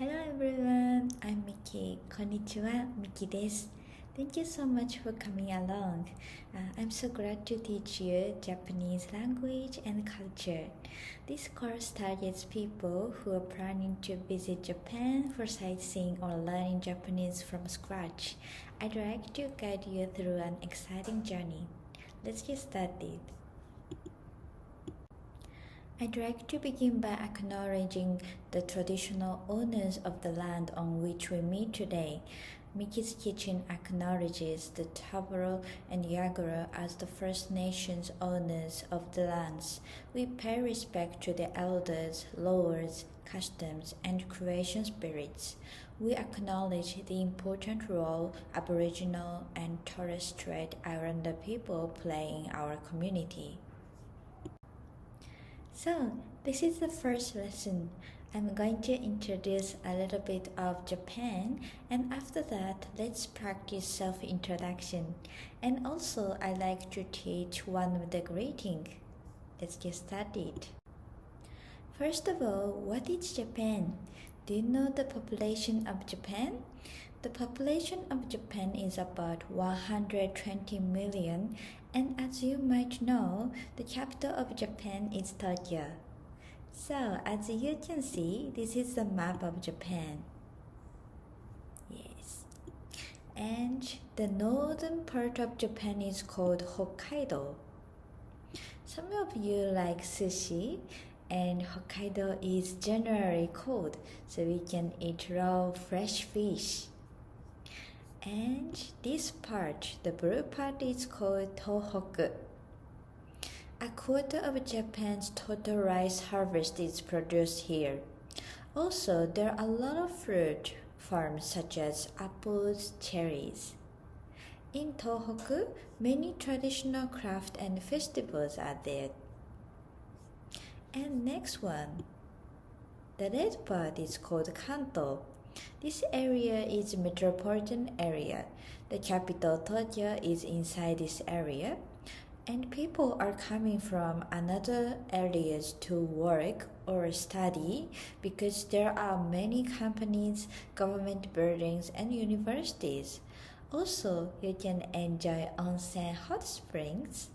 Hello everyone, I'm Miki. Konnichiwa, Miki です。Thank you so much for coming along. I'm so glad to teach you Japanese language and culture. This course targets people who are planning to visit Japan for sightseeing or learning Japanese from scratch. I'd like to guide you through an exciting journey. Let's get started. I'd like to begin by acknowledging the traditional owners of the land on which we meet today. Miki's Kitchen acknowledges the Tabaro and Yagura as the First Nations owners of the lands. We pay respect to the elders, laws, customs, and creation spirits. We acknowledge the important role Aboriginal and Torres Strait Islander people play in our community. So, this is the first lesson. I'm going to introduce a little bit of Japan, and after that, let's practice self-introduction. And also, I like to teach one of the greetings. Let's get started. First of all, what is Japan? Do you know the population of Japan? The population of Japan is about 120 million, and as you might know, the capital of Japan is Tokyo. So, as you can see, this is the map of Japan. Yes. And the northern part of Japan is called Hokkaido. Some of you like sushi, and Hokkaido is generally cold, so we can eat raw fresh fish. And this part, the blue part, is called Tohoku. A quarter of Japan's total rice harvest is produced here. Also, there are a lot of fruit farms such as apples, cherries. In Tohoku, many traditional crafts and festivals are there. And next one, the red part is called Kanto. This area is a metropolitan area. The capital Tokyo is inside this area, and people are coming from another areas to work or study because there are many companies, government buildings, and universities. Also, you can enjoy onsen hot springs.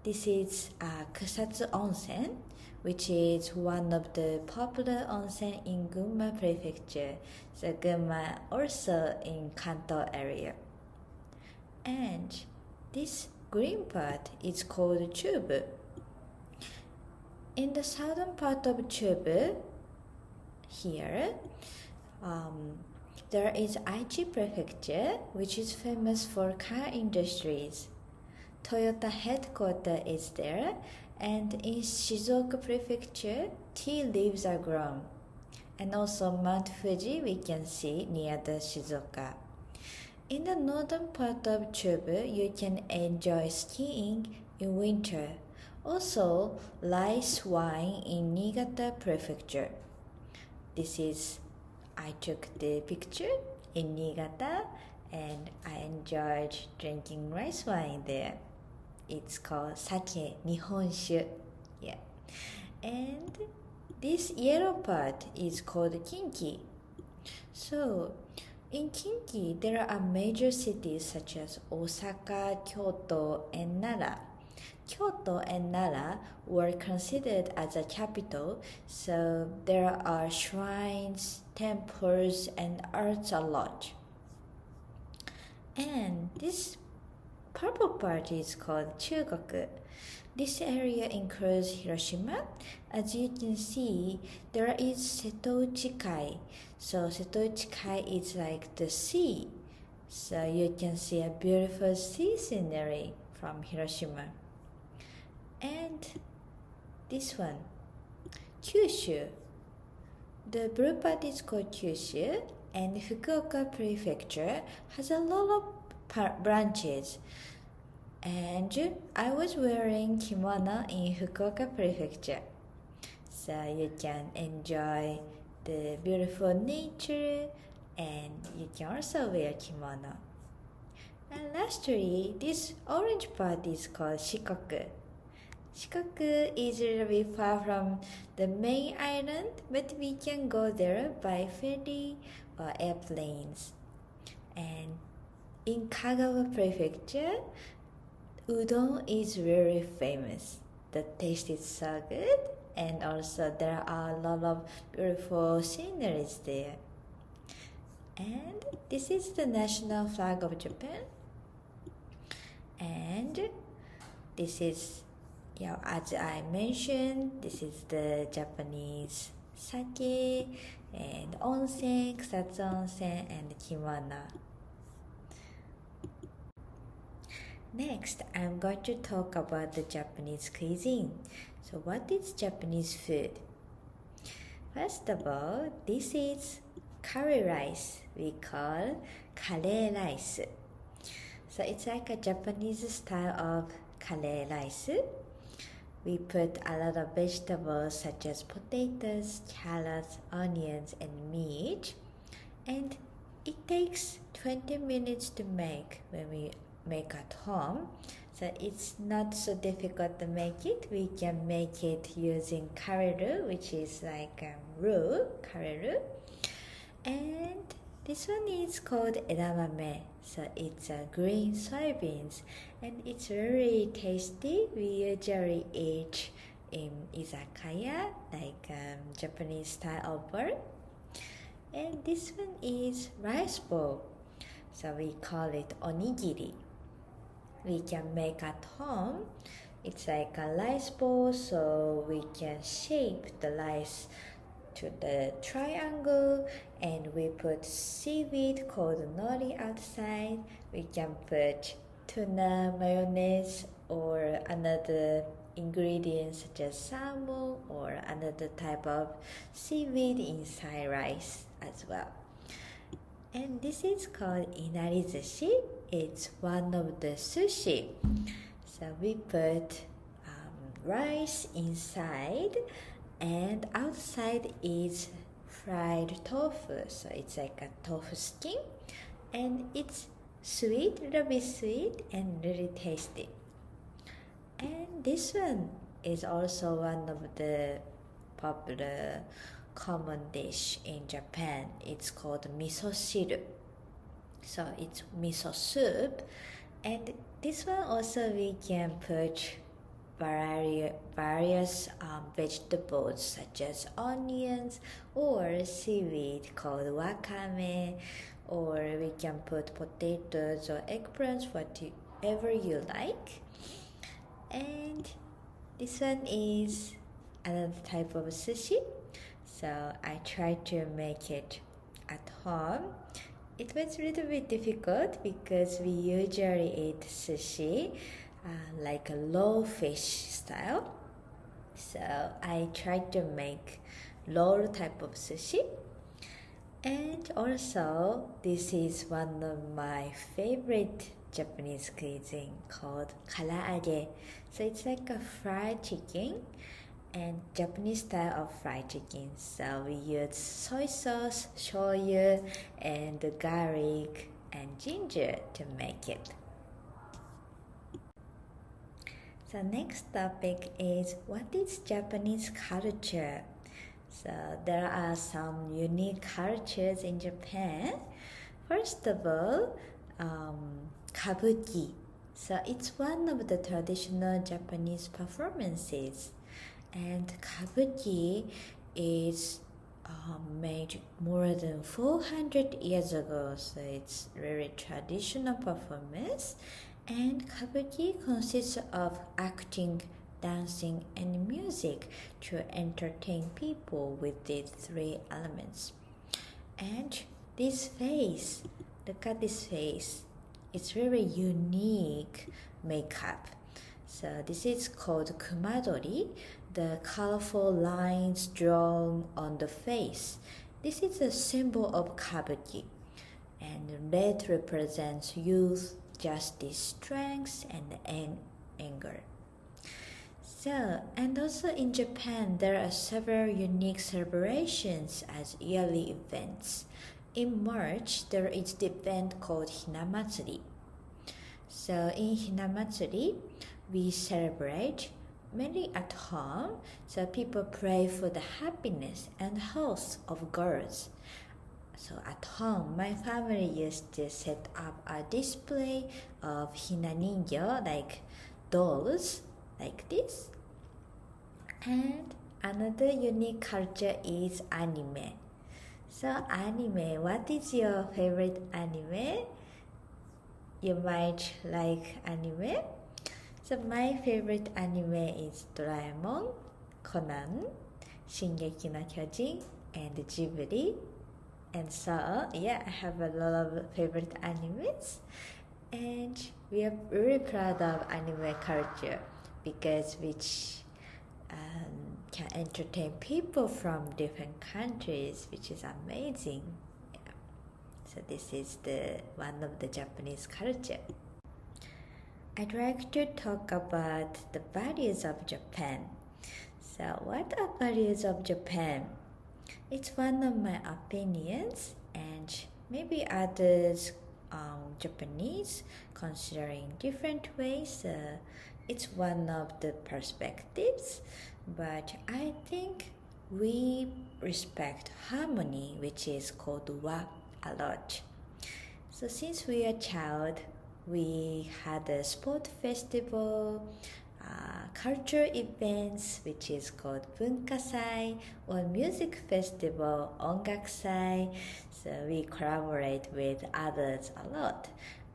This is Kusatsu Onsen, which is one of the popular onsen in Gunma Prefecture. So Gunma also in Kanto area. And this green part is called Chubu. In the southern part of Chubu, here, there is Aichi Prefecture, which is famous for car industries. Toyota headquarters is there, and in Shizuoka Prefecture, tea leaves are grown. And also Mount Fuji we can see near the Shizuoka. In the northern part of Chubu, you can enjoy skiing in winter. Also, rice wine in Niigata Prefecture. I took the picture in Niigata, and I enjoyed drinking rice wine there. It's called sake, nihonshu. Yeah. And this yellow part is called Kinki. So, in Kinki, there are major cities such as Osaka, Kyoto, and Nara. Kyoto and Nara were considered as a capital, so there are shrines, temples, and arts a lot. And this purple part is called Chugoku. This area includes Hiroshima. As you can see, there is Setouchi-kai. So Setouchi-kai is like the sea. So you can see a beautiful sea scenery from Hiroshima. And this one, Kyushu. The blue part is called Kyushu, and Fukuoka Prefecture has a lot of branches. And I was wearing kimono in Fukuoka Prefecture, so you can enjoy the beautiful nature, and you can also wear kimono. And lastly, this orange part is called Shikoku. Shikoku is a little bit far from the main island, but we can go there by ferry or airplanes. And in Kagawa Prefecture, udon is very famous. The taste is so good, and also there are a lot of beautiful sceneries there. And this is the national flag of Japan. And this is, as I mentioned, this is the Japanese sake and onsen, kusatsu onsen, and kimono. Next, I'm going to talk about the Japanese cuisine. So what is Japanese food? First of all, this is curry rice. We call kare rice. So it's like a Japanese style of kare rice. We put a lot of vegetables such as potatoes, carrots, onions, and meat. And it takes 20 minutes to make when we make at home. So it's not so difficult to make it. We can make it using kareru, which is like roux, kareru. And this one is called edamame. So it's green soybeans, and it's very tasty. We usually eat in izakaya, like Japanese style of bar. And this one is rice bowl. So we call it onigiri. We can make at home. It's like a rice bowl, so we can shape the rice to the triangle, and we put seaweed called nori outside. We can put tuna, mayonnaise, or another ingredients such as salmon or another type of seaweed inside rice as well. And this is called inarizushi. It's one of the sushi. So we put rice inside, and outside is fried tofu. So it's like a tofu skin, and it's sweet, a little bit sweet, and really tasty. And this one is also one of the popular common dish in Japan. It's called miso shiru. So it's miso soup, and this one also we can put various vegetables such as onions or seaweed called wakame, or we can put potatoes or eggplants, whatever you like. And this one is another type of sushi. So I tried to make it at home. It was a little bit difficult because we usually eat sushi like a raw fish style. So I tried to make raw type of sushi. And also, this is one of my favorite Japanese cuisine called karaage. So it's like a fried chicken, and Japanese style of fried chicken. So we use soy sauce, shoyu, and garlic and ginger to make it. So next topic is what is Japanese culture? So there are some unique cultures in Japan. First of all, kabuki. So it's one of the traditional Japanese performances. And kabuki is made more than 400 years ago, so it's very traditional performance. And kabuki consists of acting, dancing, and music to entertain people with these three elements. And this face, look at this face, it's very unique makeup. So this is called kumadori, the colorful lines drawn on the face. This is a symbol of kabuki, and red represents youth, justice, strength, and anger. So, and also in Japan, there are several unique celebrations as yearly events. In March, there is the event called Hinamatsuri. So in Hinamatsuri, we celebrate mainly at home, so people pray for the happiness and health of girls. So at home, my family used to set up a display of hina ninja, like dolls, like this. And another unique culture is anime. So anime, what is your favorite anime? You might like anime. So my favorite anime is Doraemon, Conan, Shingeki no Kyojin, and Ghibli. And so, yeah, I have a lot of favorite animes. And we are very proud of anime culture because which can entertain people from different countries, which is amazing. Yeah. So this is the one of the Japanese culture. I'd like to talk about the values of Japan. So what are values of Japan? It's one of my opinions, and maybe others Japanese considering different ways. It's one of the perspectives, but I think we respect harmony, which is called wa, a lot. So since we are a child, we had a sport festival, culture events, which is called Bunkasai, or music festival, Ongakusai. So we collaborate with others a lot.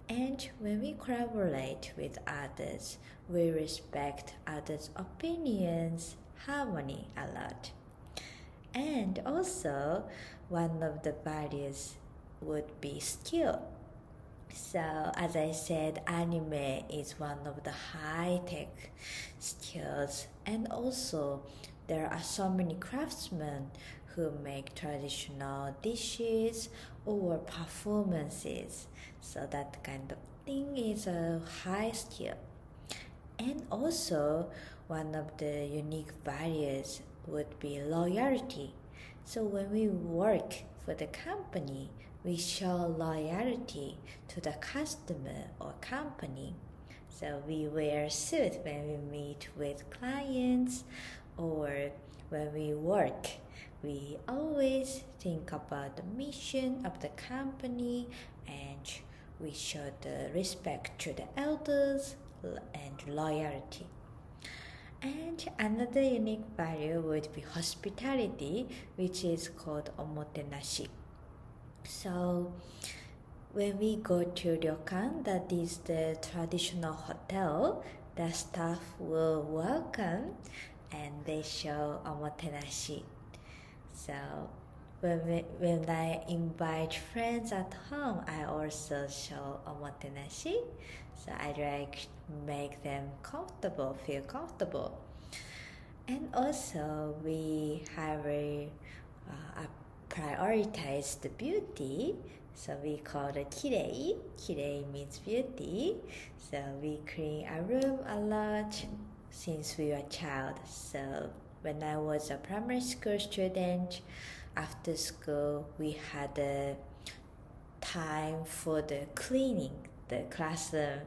And when we collaborate with others, we respect others' opinions, harmony a lot. And also, one of the values would be skill. So, as I said, anime is one of the high-tech skills, and also there are so many craftsmen who make traditional dishes or performances. So that kind of thing is a high skill. And also, one of the unique values would be loyalty. So when we work for the company, we show loyalty to the customer or company. So we wear suit when we meet with clients or when we work. We always think about the mission of the company, and we show the respect to the elders and loyalty. And another unique value would be hospitality, which is called omotenashi. So when we go to ryokan, that is the traditional hotel, the staff will welcome and they show omotenashi. So when I invite friends at home, I also show omotenashi. So I like make them comfortable, feel comfortable. And also we have prioritize the beauty. So we call it kirei. Kirei means beauty. So we clean our room a lot since we were a child. So when I was a primary school student, after school we had a time for the cleaning the classroom.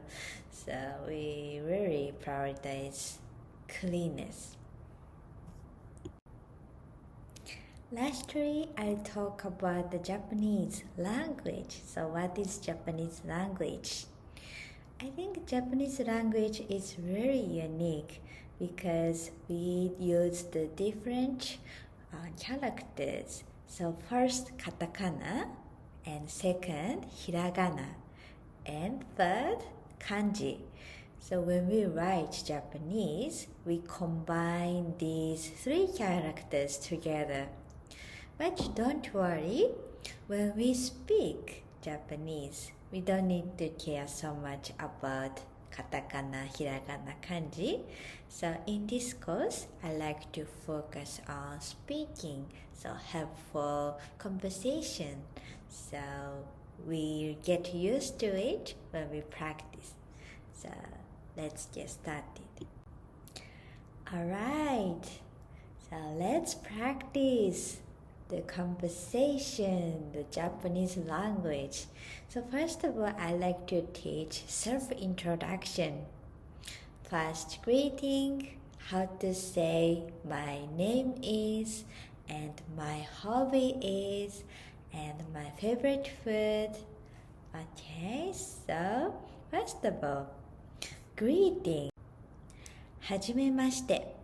So we really prioritize cleanliness. Lastly, I'll talk about the Japanese language. So what is Japanese language? I think Japanese language is very unique because we use the different characters. So first katakana, and second hiragana, and third kanji. So when we write Japanese, we combine these three characters together. But don't worry, when we speak Japanese, we don't need to care so much about katakana, hiragana, kanji. So in this course, I like to focus on speaking, so helpful conversation. So we get used to it when we practice. So let's get started. Alright, so let's practice the conversation, the Japanese language. So first of all, I like to teach self-introduction. First, greeting. how to say my name is, and my hobby is, and my favorite food. Okay, so first of all, greeting. はじめまして。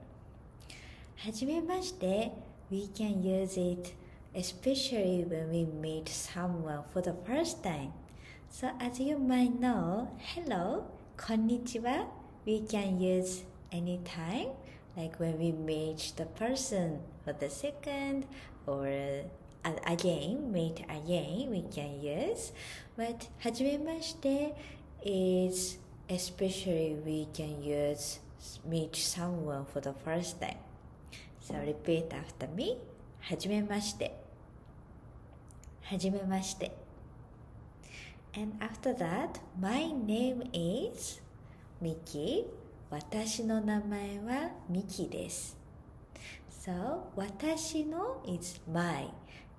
はじめまして we can use it especially when we meet someone for the first time. So as you might know, hello, こんにちは we can use anytime, like when we meet the person for the second or again, meet again, we can use. But はじめまして is especially we can use meet someone for the first time. So repeat after me. はじめまして。はじめまして。And after that, my name is Miki. 私の名前はミキです。So, 私の is my.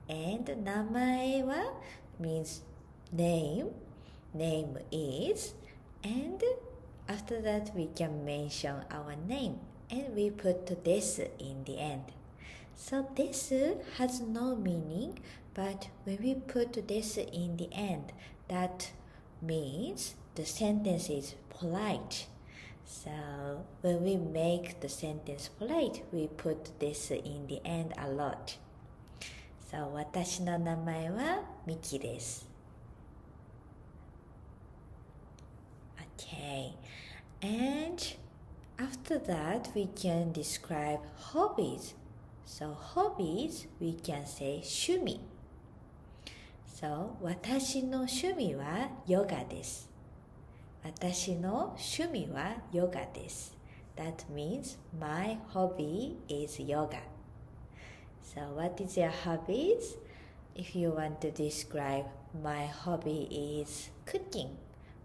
And 名前は means name. Name is. And after that, we can mention our name. And we put this in the end. So this has no meaning, but when we put this in the end, that means the sentence is polite. So when we make the sentence polite, we put this in the end a lot. So 私の名前はミキです。Okay. And after that, we can describe hobbies. So hobbies, we can say 趣味。So 私の趣味はヨガです。私の趣味はヨガです。That means my hobby is yoga. So what is your hobbies? If you want to describe my hobby is cooking.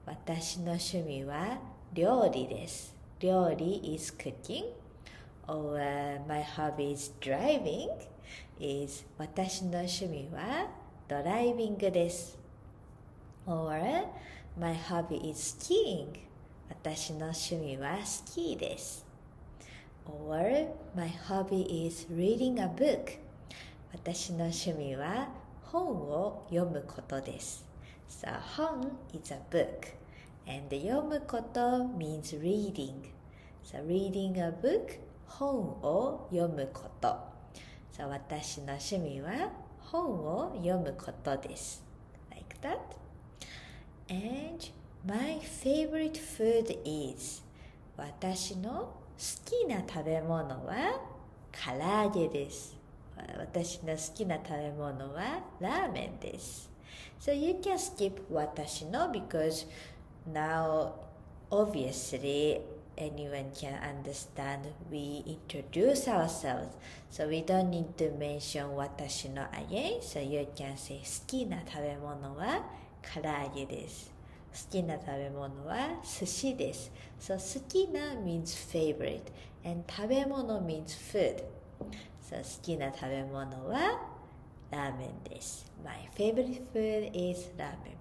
私の趣味は料理です。料理 is cooking. Or my hobby is driving. Is 私の趣味はドライビングです。Or my hobby is skiing. 私の趣味はスキーです。Or my hobby is reading a book. 私の趣味は本を読むことです。So 本 is a book. And 読むこと means reading. So reading a book, 本を読むこと。So 私の趣味は本を読むことです。Like that. And my favorite food is 私の好きな食べ物は唐揚げです。私の好きな食べ物はラーメンです。So you can skip 私の because now obviously anyone can understand we introduce ourselves. So we don't need to mention 私の again. So you can say 好きな食べ物は唐揚げです。好きな食べ物は寿司です。So 好きな means favorite and 食べ物 means food. So 好きな食べ物はラーメンです。My favorite food is ラーメン。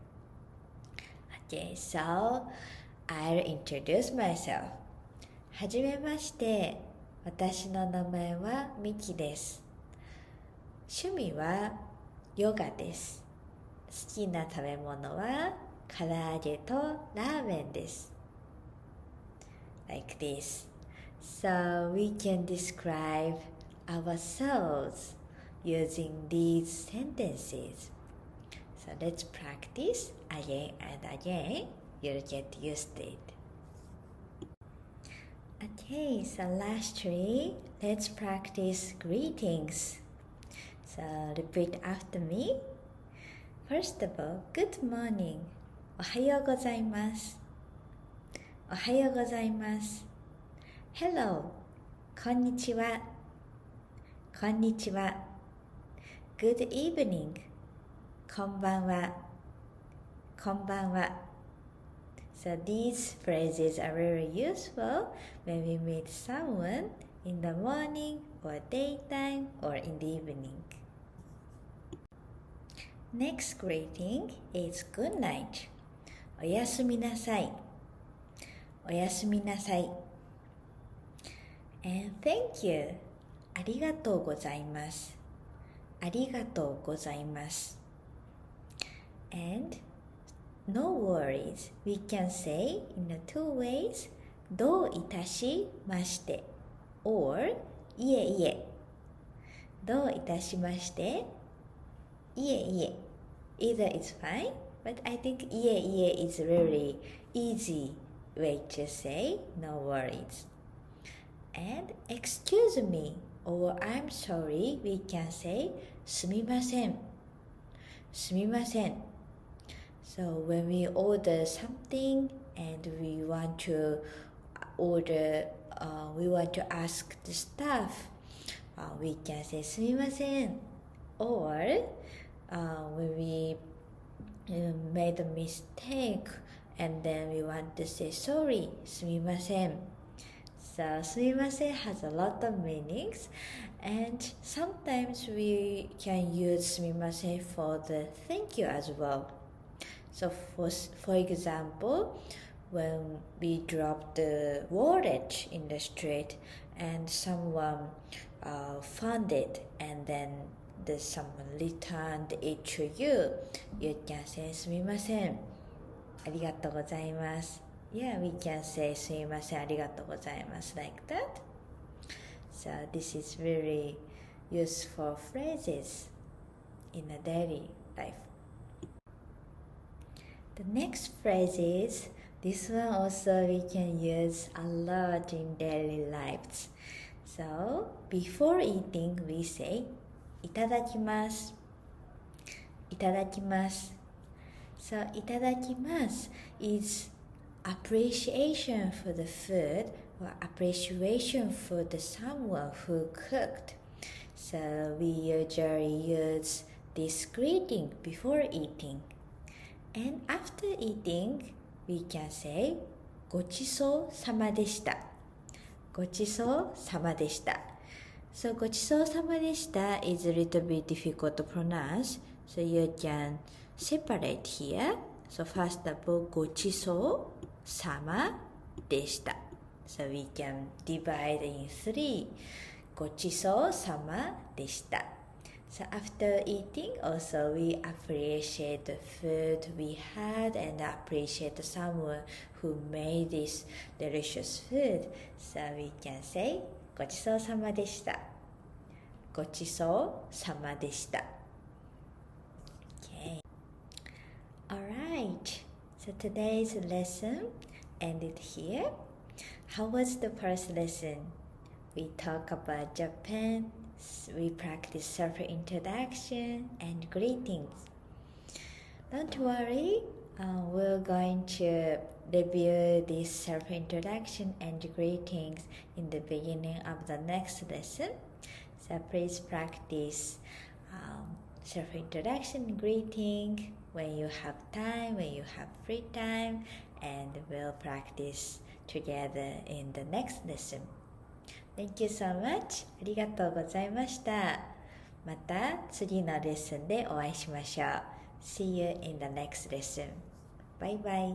Okay, so I'll introduce myself. はじめまして。私の名前はミキです。趣味はヨガです。好きな食べ物は唐揚げとラーメンです。Like this. So we can describe ourselves using these sentences. So let's practice again and again. You'll get used to it. Okay, so lastly, let's practice greetings. So repeat after me. First of all, good morning. おはようございます。おはようございます。Hello. こんにちは。こんにちは。Good evening. こんばんは。こんばんは。So these phrases are very useful when we meet someone in the morning or daytime or in the evening. Next greeting is good night. おやすみなさい。おやすみなさい。And thank you. ありがとうございます。ありがとうございます。And no worries. We can say in the two ways. どういたしまして or いえいえ。どういたしましていえいえ。Either is fine, but I think いえいえ is really easy way to say no worries. And excuse me or I'm sorry, we can say すみません。すみません。So when we order something and we want to we want to ask the staff, we can say すみません or when we made a mistake and then we want to say sorry すみません So すみません has a lot of meanings and sometimes we can use すみません for the thank you as well. So for example, when we drop the wallet in the street and someone found it and then someone returned it to you, you can say すみませんありがとうございます Yeah, we can say すみませんありがとうございます like that. So this is very useful phrases in a daily life. The next phrase is, this one also we can use a lot in daily lives. So, before eating we say, いただきます。いただきます。So, いただきます is appreciation for the food or appreciation for the someone who cooked. So, we usually use this greeting before eating. And after eating, we can say ごちそうさまでした。ごちそうさまでした。So ごちそうさまでした is a little bit difficult to pronounce. So you can separate here. So first of all, ごちそうさまでした。So we can divide in three. ごちそうさまでした。So after eating, also we appreciate the food we had and appreciate someone who made this delicious food. So we can say ごちそうさまでした。ごちそうさまでした。Okay. Alright. So today's lesson ended here. How was the first lesson? We talk about Japan. We practice self-introduction and greetings. Don't worry, we're going to review this self-introduction and greetings in the beginning of the next lesson. So please practice self-introduction and greeting when you have time, when you have free time, and we'll practice together in the next lesson.Thank you so much. ありがとうございました。また次のレッスンでお会いしましょう。See you in the next lesson. Bye bye.